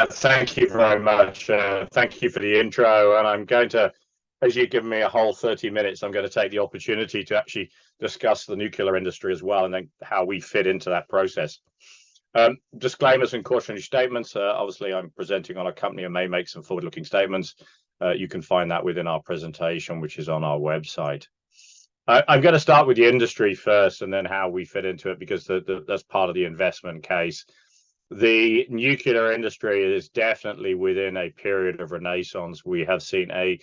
Thank you very much. Thank you for the intro. And I'm going to, as you've given me a whole 30 minutes, I'm going to take the opportunity to actually discuss the nuclear industry as well and then how we fit into that process. Disclaimers and cautionary statements. Obviously, I'm presenting on a company and may make some forward-looking statements. You can find that within our presentation, which is on our website. I'm going to start with the industry first and then how we fit into it because that's part of the investment case. The nuclear industry is definitely within a period of renaissance. We have seen a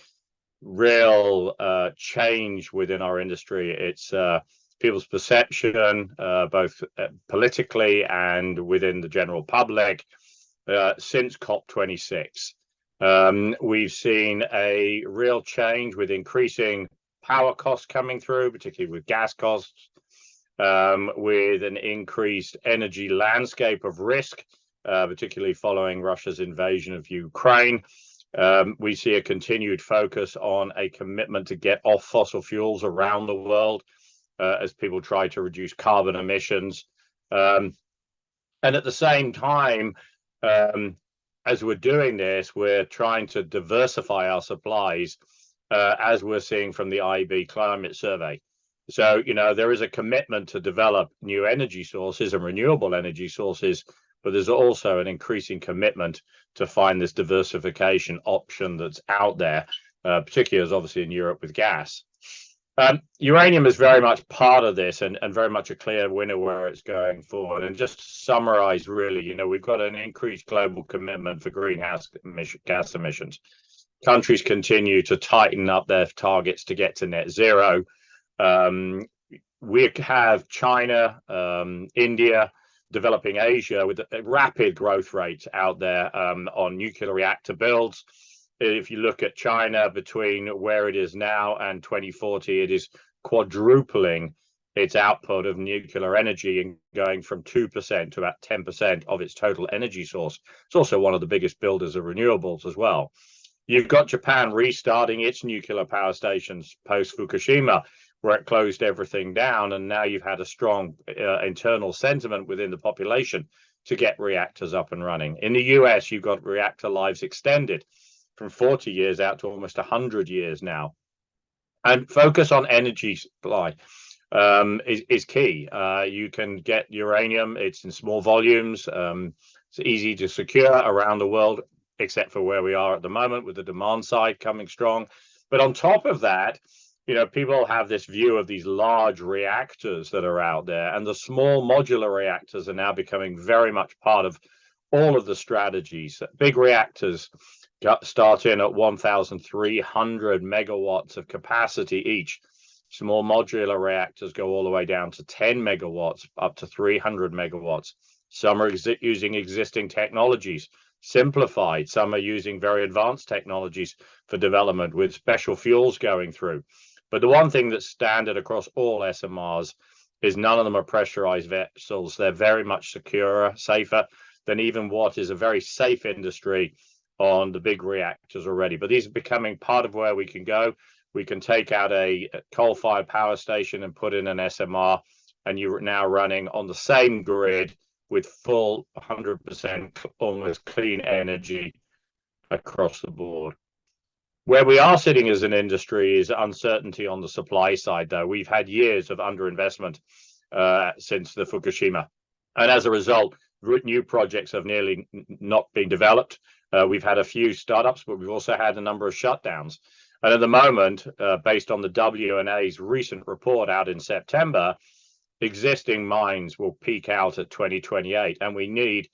real change within our industry. It's people's perception, both politically and within the general public, since COP26. We've seen a real change with increasing power costs coming through, particularly with gas costs, with an increased energy landscape of risk, particularly following Russia's invasion of Ukraine. We see a continued focus on a commitment to get off fossil fuels around the world as people try to reduce carbon emissions. And at the same time, as we're doing this, we're trying to diversify our supplies, as we're seeing from the IEB climate survey. So, there is a commitment to develop new energy sources and renewable energy sources, but there's also an increasing commitment to find this diversification option that's out there, particularly as obviously in Europe with gas. Uranium is very much part of this and very much a clear winner where it's going forward. And just to summarize, really, we've got an increased global commitment for greenhouse gas emissions. Countries continue to tighten up their targets to get to net zero. We have China, India, developing Asia with rapid growth rates out there on nuclear reactor builds. If you look at China between where it is now and 2040, it is quadrupling its output of nuclear energy and going from 2% to about 10% of its total energy source. It's also one of the biggest builders of renewables as well. You've got Japan restarting its nuclear power stations post Fukushima, where it closed everything down, and now you've had a strong internal sentiment within the population to get reactors up and running. In the US, you've got reactor lives extended from 40 years out to almost 100 years now. And focus on energy supply is key. You can get uranium, it's in small volumes, it's easy to secure around the world, except for where we are at the moment with the demand side coming strong. But on top of that, people have this view of these large reactors that are out there, and the small modular reactors are now becoming very much part of all of the strategies. Big reactors start in at 1,300 megawatts of capacity each. Small modular reactors go all the way down to 10 megawatts, up to 300 megawatts. Some are using existing technologies, simplified. Some are using very advanced technologies for development with special fuels going through. But the one thing that's standard across all SMRs is none of them are pressurized vessels. They're very much securer, safer than even what is a very safe industry on the big reactors already. But these are becoming part of where we can go. We can take out a coal-fired power station and put in an SMR, and you're now running on the same grid with full 100% almost clean energy across the board. Where we are sitting as an industry is uncertainty on the supply side, though. We've had years of underinvestment since the Fukushima. And as a result, new projects have nearly not been developed. We've had a few startups, but we've also had a number of shutdowns. And at the moment, based on the WNA's recent report out in September, existing mines will peak out at 2028. And we need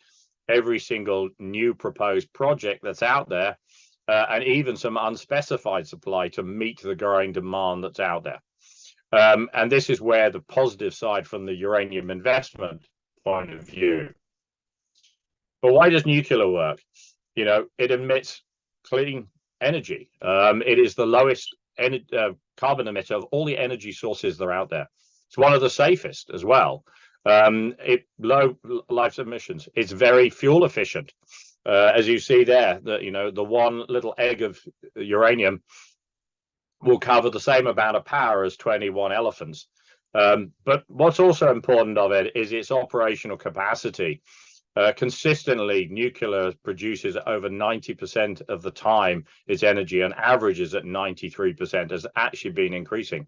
every single new proposed project that's out there, and even some unspecified supply to meet the growing demand that's out there. And this is where the positive side from the uranium investment point of view. But why does nuclear work? It emits clean energy. It is the lowest carbon emitter of all the energy sources that are out there. It's one of the safest as well. Low life emissions. It's very fuel efficient. As you see there, the one little egg of uranium will cover the same amount of power as 21 elephants. But what's also important of it is its operational capacity. Consistently, nuclear produces over 90% of the time its energy and averages at 93%, has actually been increasing.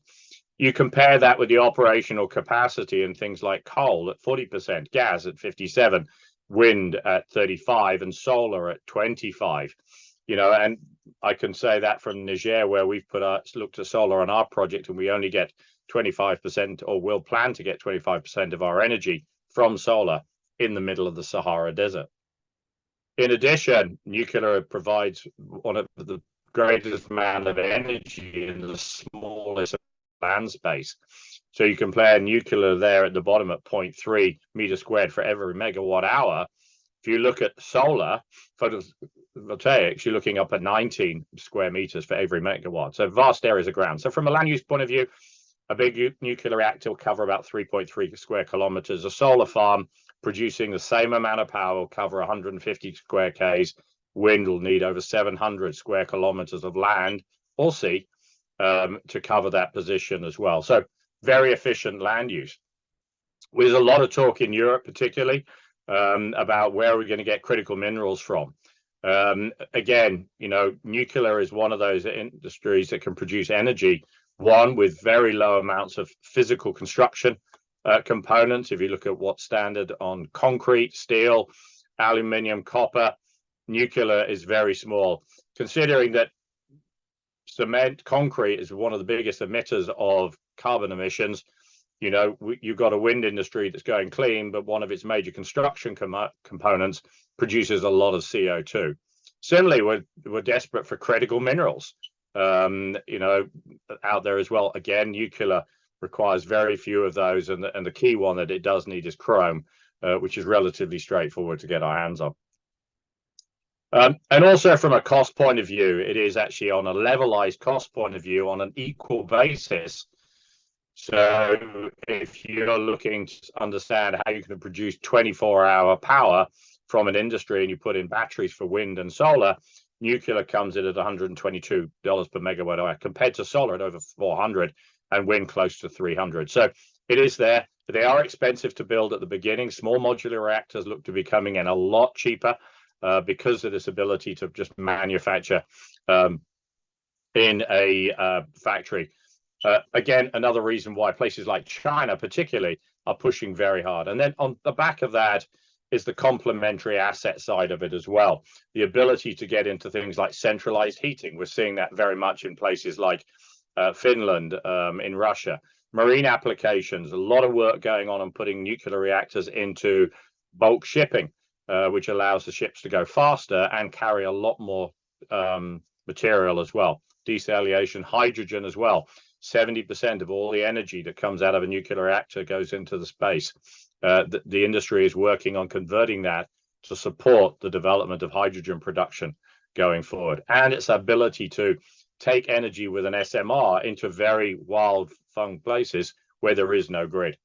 You compare that with the operational capacity and things like coal at 40%, gas at 57, wind at 35, and solar at 25. And I can say that from Niger, where we've looked at solar on our project, and we only get 25%, or will plan to get 25% of our energy from solar in the middle of the Sahara Desert. In addition, nuclear provides one of the greatest amount of energy in the smallest land space. So you compare nuclear there at the bottom at 0.3 meters squared for every megawatt hour. If you look at solar photovoltaics, you're looking up at 19 square meters for every megawatt. So vast areas of ground. So from a land use point of view, a big nuclear reactor will cover about 3.3 square kilometers. A solar farm producing the same amount of power will cover 150 square Ks. Wind will need over 700 square kilometers of land or sea to cover that position as well. So very efficient land use. There's a lot of talk in Europe, particularly, about where we're going to get critical minerals from. Again, nuclear is one of those industries that can produce energy, one with very low amounts of physical construction components. If you look at what's standard on concrete, steel, aluminium, copper, nuclear is very small. Considering that cement, concrete is one of the biggest emitters of carbon emissions, you've got a wind industry that's going clean, but one of its major construction components produces a lot of CO2. Similarly, we're desperate for critical minerals, out there as well. Again, nuclear requires very few of those, and the key one that it does need is chrome, which is relatively straightforward to get our hands on. And also from a cost point of view, it is actually on a levelized cost point of view on an equal basis. So if you're looking to understand how you can produce 24-hour power from an industry and you put in batteries for wind and solar, nuclear comes in at $122 per megawatt hour compared to solar at over 400 and wind close to 300. So it is there. They are expensive to build at the beginning. Small modular reactors look to be coming in a lot cheaper because of this ability to just manufacture in a factory. Again, another reason why places like China particularly are pushing very hard. And then on the back of that is the complementary asset side of it as well. The ability to get into things like centralized heating. We're seeing that very much in places like Finland, in Russia. Marine applications, a lot of work going on putting nuclear reactors into bulk shipping, which allows the ships to go faster and carry a lot more material as well. Desalination, hydrogen as well. 70% of all the energy that comes out of a nuclear reactor goes into the space. The industry is working on converting that to support the development of hydrogen production going forward, and its ability to take energy with an SMR into very wild-flung places where there is no grid.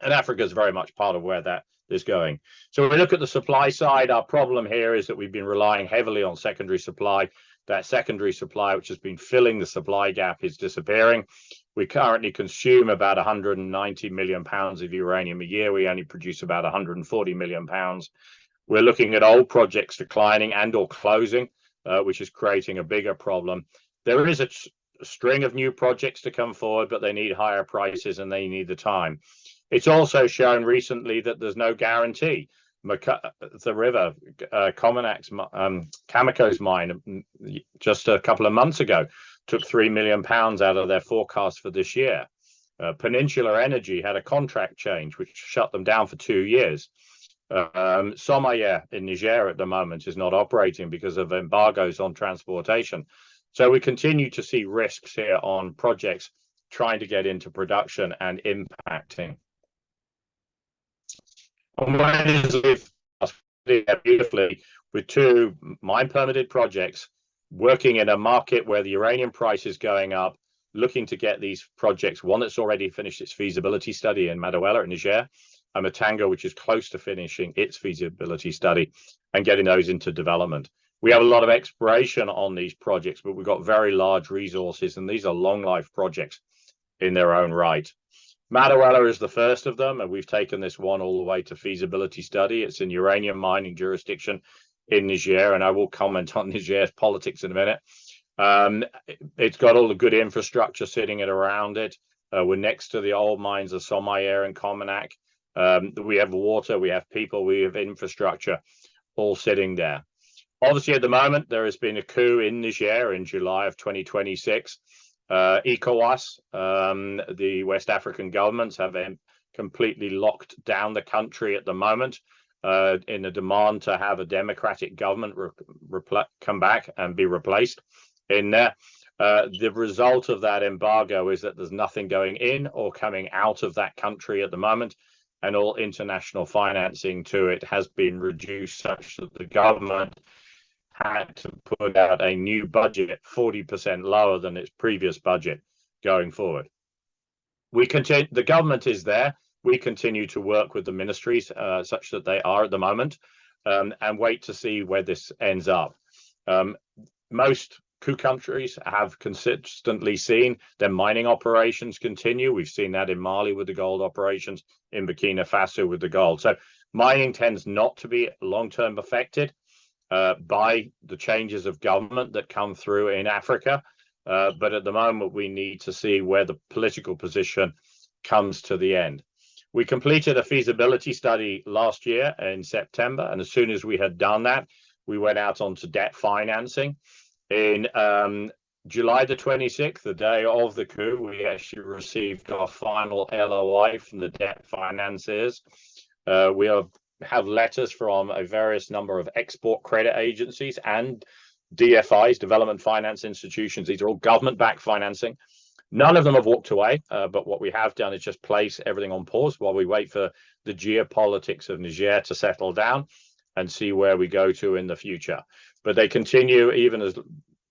And Africa is very much part of where that is going. So when we look at the supply side, our problem here is that we've been relying heavily on secondary supply. That secondary supply, which has been filling the supply gap, is disappearing. We currently consume about 190 million pounds of uranium a year. We only produce about 140 million pounds. We're looking at old projects declining and or closing, which is creating a bigger problem. There is a string of new projects to come forward, but they need higher prices and they need the time. It's also shown recently that there's no guarantee. The river, Cameco's mine, just a couple of months ago, took £3 million out of their forecast for this year. Peninsular Energy had a contract change, which shut them down for 2 years. Somalia in Niger at the moment is not operating because of embargoes on transportation. So we continue to see risks here on projects trying to get into production and impacting. And when it is beautifully with 2 mine permitted projects working in a market where the uranium price is going up, looking to get these projects, one that's already finished its feasibility study in Madaouela in Niger, and Matanga, which is close to finishing its feasibility study, and getting those into development. We have a lot of exploration on these projects, but we've got very large resources, and these are long life projects in their own right. Madawaela is the first of them, and we've taken this one all the way to feasibility study. It's in uranium mining jurisdiction in Niger, and I will comment on Niger's politics in a minute. It's got all the good infrastructure sitting around it. We're next to the old mines of Somaïr and Cominac. We have water, we have people, we have infrastructure all sitting there. Obviously, at the moment, there has been a coup in Niger in July of 2026. ECOWAS, the West African governments, have completely locked down the country at the moment in a demand to have a democratic government come back and be replaced in there. The result of that embargo is that there's nothing going in or coming out of that country at the moment, and all international financing to it has been reduced such that the government had to put out a new budget 40% lower than its previous budget going forward. The government is there. We continue to work with the ministries such that they are at the moment, and wait to see where this ends up. Most coup countries have consistently seen their mining operations continue. We've seen that in Mali with the gold operations, in Burkina Faso with the gold. So mining tends not to be long-term affected by the changes of government that come through in Africa. But at the moment, we need to see where the political position comes to the end. We completed a feasibility study last year in September, and as soon as we had done that, we went out onto debt financing. In July the 26th, the day of the coup, we actually received our final LOI from the debt financiers. We have letters from a various number of export credit agencies and DFIs, development finance institutions. These are all government-backed financing. None of them have walked away, but what we have done is just place everything on pause while we wait for the geopolitics of Niger to settle down and see where we go to in the future. But they continue, even as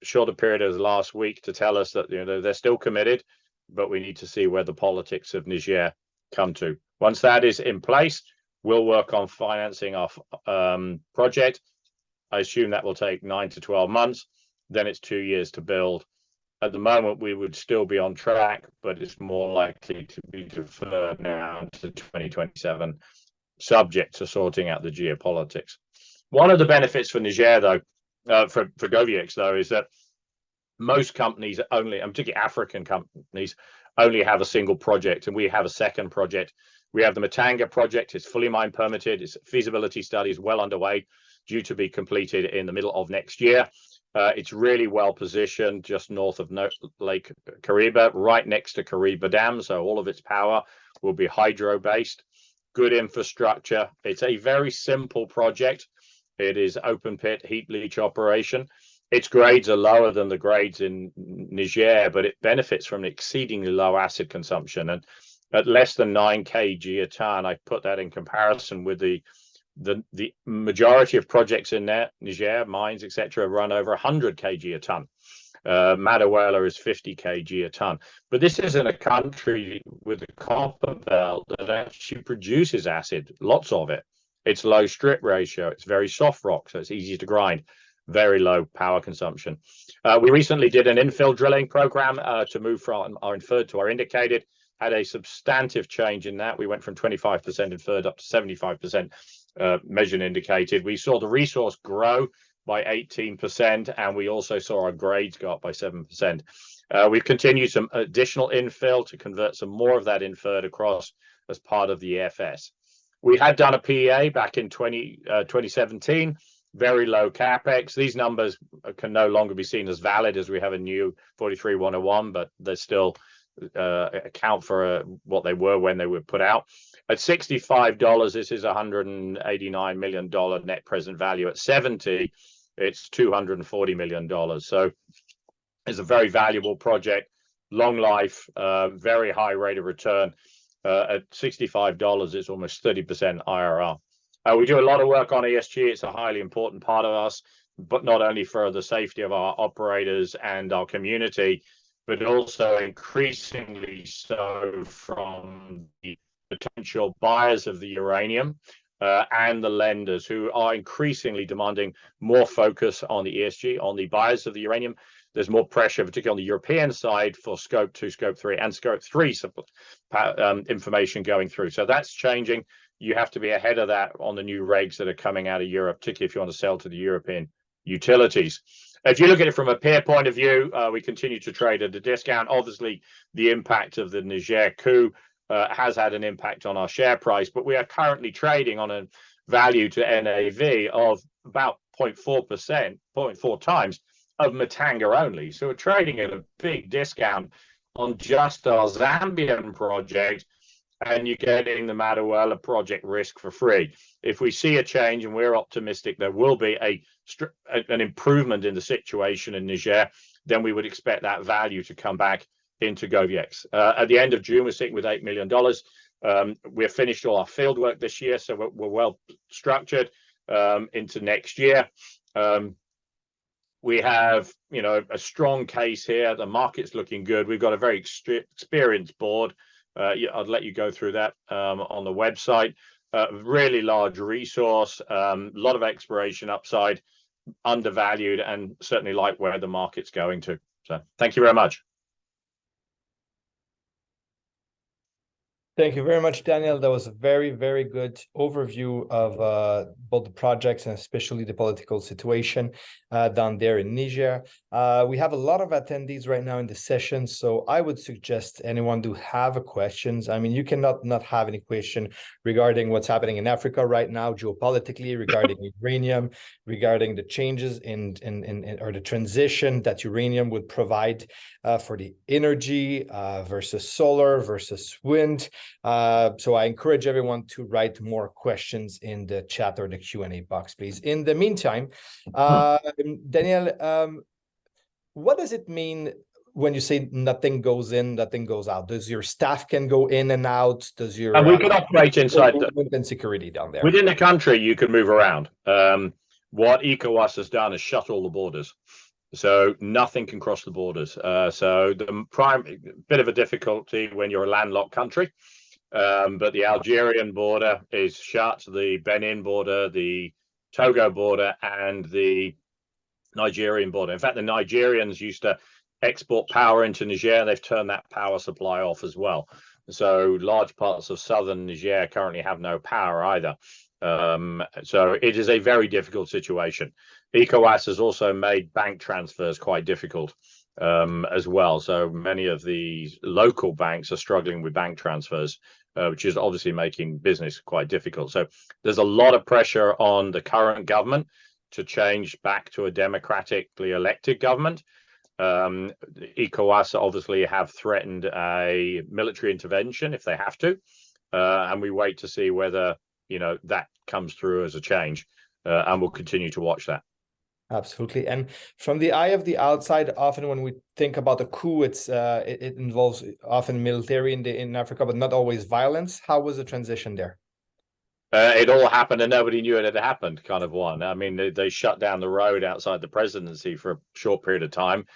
short a period as last week, to tell us that they're still committed, but we need to see where the politics of Niger come to. Once that is in place, we'll work on financing our project. I assume that will take 9 to 12 months. Then it's 2 years to build. At the moment, we would still be on track, but it's more likely to be deferred now to 2027, subject to sorting out the geopolitics. One of the benefits for Niger, though, for GoviEx, though, is that most companies only, and particularly African companies, only have a single project, and we have a second project. We have the Matanga project. It's fully mine permitted. Its feasibility study is well underway, due to be completed in the middle of next year. It's really well positioned just north of Lake Kariba, right next to Kariba Dam. So all of its power will be hydro-based. Good infrastructure. It's a very simple project. It is open pit heap leach operation. Its grades are lower than the grades in Niger, but it benefits from an exceedingly low acid consumption. And at less than 9 kg a ton, I put that in comparison with the majority of projects in there, Niger, mines, etc., run over 100 kg a ton. Madawaela is 50 kg a ton. But this isn't a country with a copper belt that actually produces acid, lots of it. It's low strip ratio. It's very soft rock, so it's easy to grind. Very low power consumption. We recently did an infill drilling program to move from our inferred to our indicated. Had a substantive change in that. We went from 25% inferred up to 75% measured and indicated. We saw the resource grow by 18%, and we also saw our grades go up by 7%. We've continued some additional infill to convert some more of that inferred across as part of the EFS. We had done a PEA back in 2017, very low capex. These numbers can no longer be seen as valid as we have a new 43-101, but they're still account for what they were when they were put out. At $65, this is $189 million net present value. At 70, it's $240 million. So it's a very valuable project, long life, very high rate of return. At $65, it's almost 30% IRR. We do a lot of work on ESG. It's a highly important part of us, but not only for the safety of our operators and our community, but also increasingly so from the potential buyers of the uranium and the lenders, who are increasingly demanding more focus on the ESG, on the buyers of the uranium. there's more pressure, particularly on the European side, for Scope 2, Scope 3, and Scope 3 information going through. So that's changing. You have to be ahead of that on the new regs that are coming out of Europe, particularly if you want to sell to the European utilities. If you look at it from a peer point of view, we continue to trade at a discount. Obviously, the impact of the Niger coup has had an impact on our share price, but we are currently trading on a value to NAV of about 0.4%, 0.4 times of Matanga only. So we're trading at a big discount on just our Zambian project, and you're getting the Madawaela project risk for free. If we see a change, and we're optimistic there will be an improvement in the situation in Niger, then we would expect that value to come back into GoviEx. At the end of June, we're sitting with $8 million. We've finished all our field work this year, so we're well structured into next year. We have, a strong case here. The market's looking good. We've got a very experienced board. I'd let you go through that on the website. Really large resource, a lot of exploration upside, undervalued, and certainly like where the market's going to. So thank you very much. Thank you very much, Daniel. That was a very, very good overview of both the projects and especially the political situation down there in Niger. We have a lot of attendees right now in the session, so I would suggest anyone who have questions. I mean, you cannot not have any question regarding what's happening in Africa right now, geopolitically, regarding uranium, regarding the changes or the transition that uranium would provide for the energy versus solar versus wind. So I encourage everyone to write more questions in the chat or the Q&A box, please. In the meantime, Daniel, what does it mean when you say nothing goes in, nothing goes out? Does your staff can go in and out? Does your and we can operate inside and security down there within the country? You can move around. What ECOWAS has done is shut all the borders. So nothing can cross the borders. So the prime bit of a difficulty when you're a landlocked country, but the Algerian border is shut, the Benin border, the Togo border, and the Nigerian border. In fact, the Nigerians used to export power into Niger. They've turned that power supply off as well. So large parts of southern Niger currently have no power either. So it is a very difficult situation. ECOWAS has also made bank transfers quite difficult as well. So many of the local banks are struggling with bank transfers, which is obviously making business quite difficult. So there's a lot of pressure on the current government to change back to a democratically elected government. ECOWAS obviously have threatened a military intervention if they have to, and we wait to see whether that comes through as a change, and we'll continue to watch that. Absolutely. And from the eye of the outside, often when we think about a coup, it involves often military in Africa, but not always violence. How was the transition there? It all happened and nobody knew it had happened, kind of one. I mean, they shut down the road outside the presidency for a short period of time.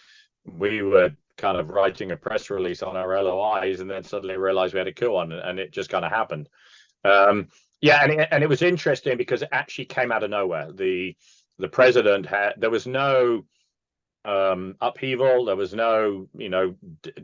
We were kind of writing a press release on our LOIs and then suddenly realized we had a coup on, and it just kind of happened. Yeah, and it was interesting because it actually came out of nowhere. The president there was no upheaval, there was no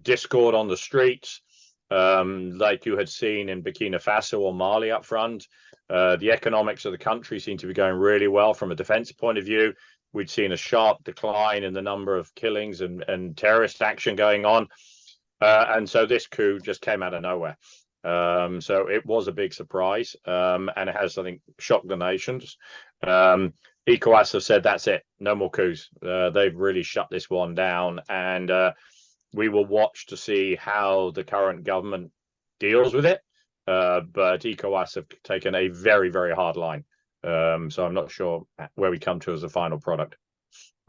discord on the streets like you had seen in Burkina Faso or Mali up front. The economics of the country seemed to be going really well from a defense point of view. We'd seen a sharp decline in the number of killings and terrorist action going on, and so this coup just came out of nowhere. So it was a big surprise, and it has, I think, shocked the nations. ECOWAS have said that's it, no more coups. They've really shut this one down, and we will watch to see how the current government deals with it. But ECOWAS have taken a very, very hard line. So I'm not sure where we come to as a final product.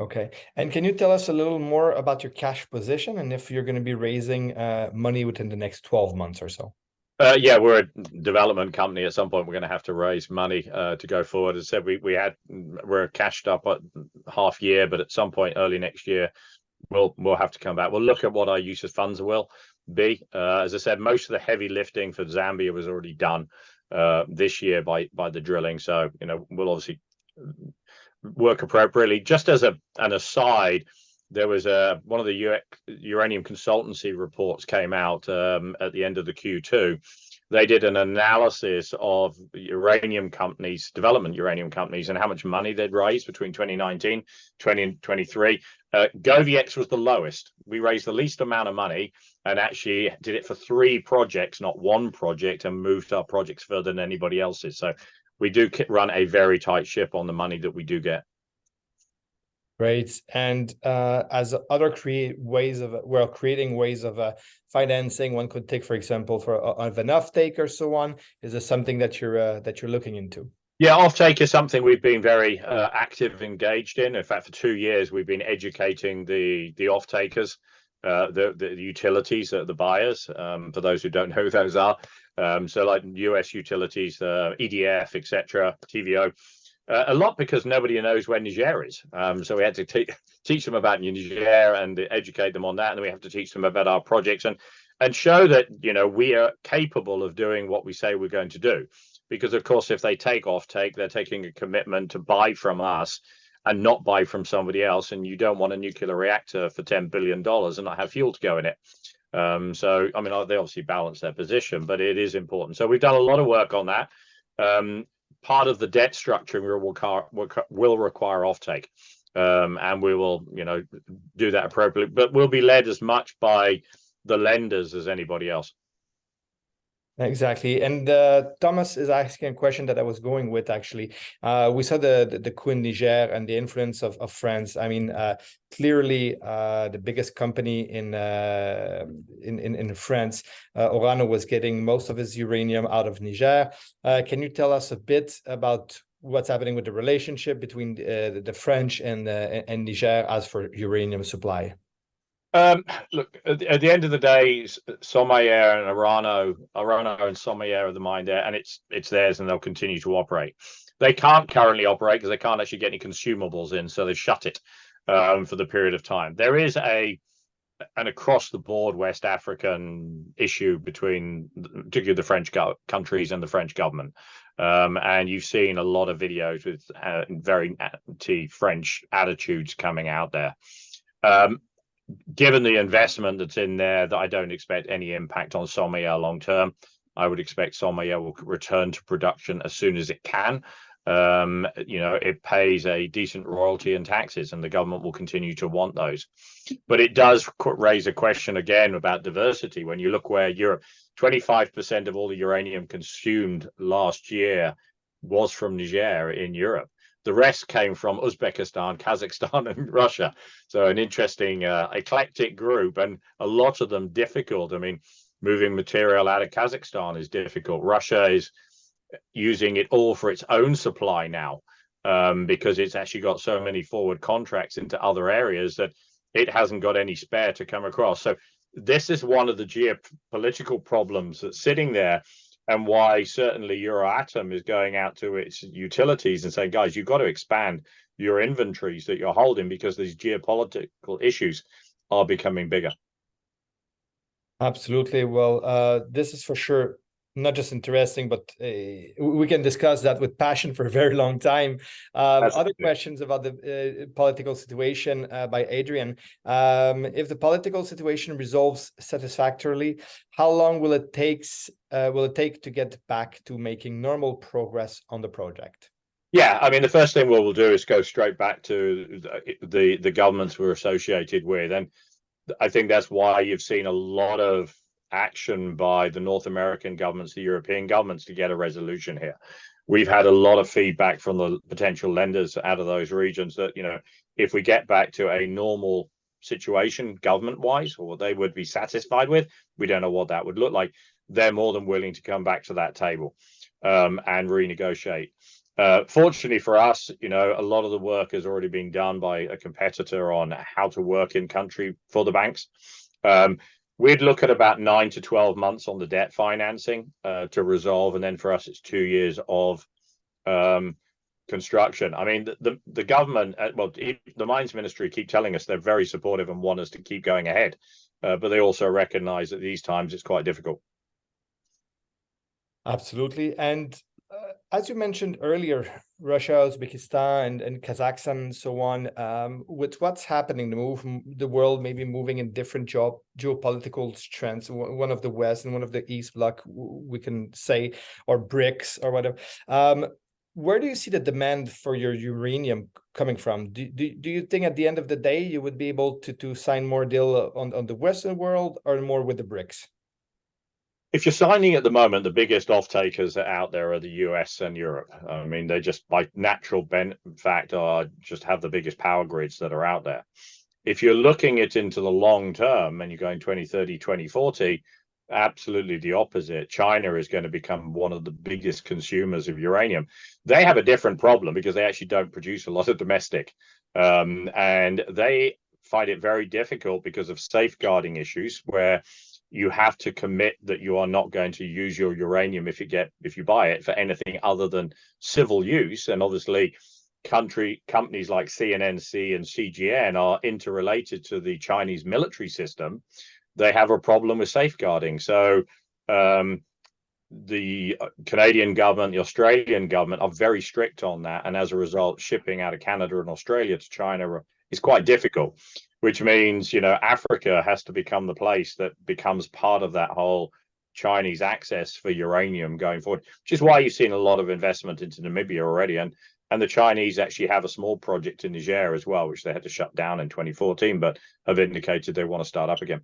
Okay. And can you tell us a little more about your cash position and if you're going to be raising money within the next 12 months or so? Yeah, we're a development company. At some point, we're going to have to raise money to go forward. As I said, we're cashed up at half year, but at some point early next year, we'll have to come back. We'll look at what our use of funds will be. As I said, most of the heavy lifting for Zambia was already done this year by the drilling. So we'll obviously work appropriately. Just as an aside, there was one of the uranium consultancy reports came out at the end of the Q2. They did an analysis of uranium companies, development uranium companies, and how much money they'd raised between 2019, 2023. GoviEx was the lowest. We raised the least amount of money and actually did it for 3 projects, not 1 project, and moved our projects further than anybody else's. So we do run a very tight ship on the money that we do get. Great. And as other creating ways of financing, one could take, for example, of an offtake or so on. Is this something that you're looking into? Yeah, offtake is something we've been very active, engaged in. In fact, for 2 years, we've been educating the off-takers, the utilities, the buyers, for those who don't know who those are. So like US utilities, EDF, etc., TVO. A lot because nobody knows where Niger is. So we had to teach them about Niger and educate them on that. And then we have to teach them about our projects and show that, you know, we are capable of doing what we say we're going to do. Because, of course, if they take offtake, they're taking a commitment to buy from us and not buy from somebody else. And you don't want a nuclear reactor for $10 billion and not have fuel to go in it. So, I mean, they obviously balance their position, but it is important. So we've done a lot of work on that. Part of the debt structuring will require offtake, and we will, you know, do that appropriately. But we'll be led as much by the lenders as anybody else. Exactly. And Thomas is asking a question that I was going with, actually. We saw the coup in Niger and the influence of France. I mean, clearly, the biggest company in France, Orano, was getting most of its uranium out of Niger. Can you tell us a bit about what's happening with the relationship between the French and Niger as for uranium supply? Look, at the end of the day, Somaïr and Orano and Somaïr are the mine there, and it's theirs, and they'll continue to operate. They can't currently operate because they can't actually get any consumables in, so they've shut it for the period of time. There is an across the board West African issue between particularly the French countries and the French government. And you've seen a lot of videos with very anti-French attitudes coming out there. Given the investment that's in there, that I don't expect any impact on Somaïr long term. I would expect Somaïr will return to production as soon as it can. You know, it pays a decent royalty and taxes, and the government will continue to want those. But it does raise a question again about diversity. When you look where Europe, 25% of all the uranium consumed last year was from Niger in Europe. The rest came from Uzbekistan, Kazakhstan, and Russia. So an interesting eclectic group, and a lot of them difficult. I mean, moving material out of Kazakhstan is difficult. Russia is using it all for its own supply now, because it's actually got so many forward contracts into other areas that it hasn't got any spare to come across. So this is one of the geopolitical problems that's sitting there, and why certainly Euratom is going out to its utilities and saying, guys, you've got to expand your inventories that you're holding because these geopolitical issues are becoming bigger. Absolutely. Well, this is for sure not just interesting, but we can discuss that with passion for a very long time. Other questions about the political situation by Adrian. If the political situation resolves satisfactorily, how long will it take to get back to making normal progress on the project? Yeah, I mean, the first thing we'll do is go straight back to the governments we're associated with. And I think that's why you've seen a lot of action by the North American governments, the European governments, to get a resolution here. We've had a lot of feedback from the potential lenders out of those regions that, you know, if we get back to a normal situation government-wise, or what they would be satisfied with, we don't know what that would look like. They're more than willing to come back to that table and renegotiate. Fortunately for us, you know, a lot of the work has already been done by a competitor on how to work in country for the banks. We'd look at about 9 to 12 months on the debt financing to resolve, and then for us it's 2 years of construction. I mean, the government, well, the mines ministry keep telling us they're very supportive and want us to keep going ahead, but they also recognize that these times it's quite difficult. Absolutely. And as you mentioned earlier, Russia, Uzbekistan, and Kazakhstan, and so on, with what's happening, the world maybe moving in different geopolitical trends, one of the West and one of the East bloc, we can say, or BRICS or whatever. Where do you see the demand for your uranium coming from? Do you think at the end of the day you would be able to sign more deal on the Western world or more with the BRICS? If you're signing at the moment, the biggest off-takers out there are the US and Europe. I mean, they just by natural fact are just have the biggest power grids that are out there. If you're looking it into the long term and you're going 2030, 2040, absolutely the opposite. China is going to become one of the biggest consumers of uranium. They have a different problem because they actually don't produce a lot of domestic. And they find it very difficult because of safeguarding issues where you have to commit that you are not going to use your uranium if you buy it for anything other than civil use. And obviously companies like CNNC and CGN are interrelated to the Chinese military system. They have a problem with safeguarding. So the Canadian government, the Australian government are very strict on that. And as a result, shipping out of Canada and Australia to China is quite difficult, which means, Africa has to become the place that becomes part of that whole Chinese access for uranium going forward, which is why you've seen a lot of investment into Namibia already. And the Chinese actually have a small project in Niger as well, which they had to shut down in 2014, but have indicated they want to start up again.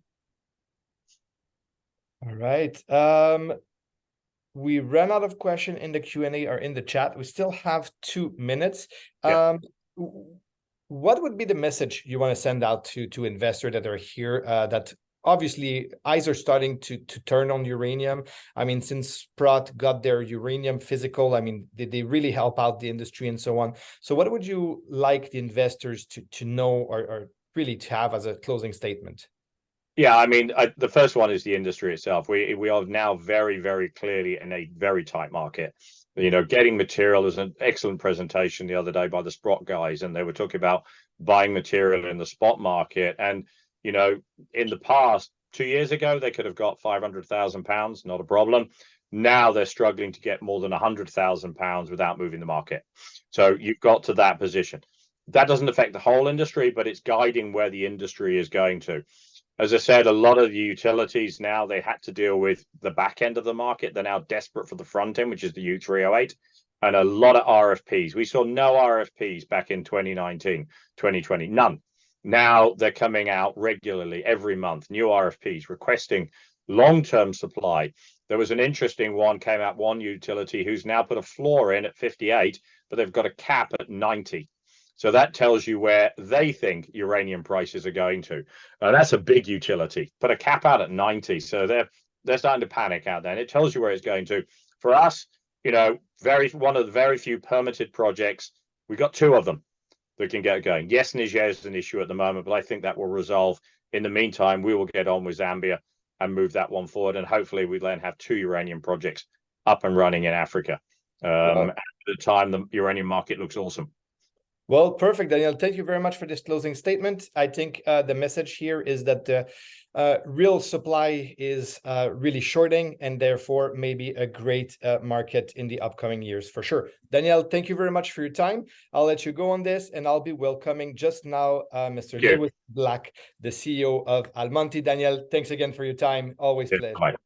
All right. We ran out of question in the Q&A or in the chat. We still have 2 minutes. Yeah. What would be the message you want to send out to investors that are here, that obviously eyes are starting to turn on uranium? I mean, since Sprott got their uranium physical, I mean, they really help out the industry and so on. So what would you like the investors to know or really to have as a closing statement? Yeah, I mean, the first one is the industry itself. We are now very, very clearly in a very tight market. Getting material is an excellent presentation the other day by the Sprott guys, and they were talking about buying material in the spot market. And, in the past, 2 years ago, they could have got 500,000 pounds, not a problem. Now they're struggling to get more than 100,000 pounds without moving the market. So you've got to that position. That doesn't affect the whole industry, but it's guiding where the industry is going to. As I said, a lot of the utilities now, they had to deal with the back end of the market. They're now desperate for the front end, which is the U308, and a lot of RFPs. We saw no RFPs back in 2019, 2020, none. Now they're coming out regularly every month, new RFPs requesting long-term supply. There was an interesting one came out, one utility who's now put a floor in at 58, but they've got a cap at 90. So that tells you where they think uranium prices are going to. That's a big utility. Put a cap out at 90. So they're starting to panic out there. And it tells you where it's going to. For us, one of the very few permitted projects. We've got 2 of them that can get going. Yes, Niger is an issue at the moment, but I think that will resolve. In the meantime, we will get on with Zambia and move that one forward. And hopefully we then have 2 uranium projects up and running in Africa. At the time, the uranium market looks awesome. Well, perfect, Daniel. Thank you very much for this closing statement. I think the message here is that the real supply is really shorting, and therefore maybe a great market in the upcoming years for sure. Daniel, thank you very much for your time. I'll let you go on this, and I'll be welcoming just now Mr. Lewis Black, the CEO of Almonty. Daniel, thanks again for your time. Always pleasure. Bye.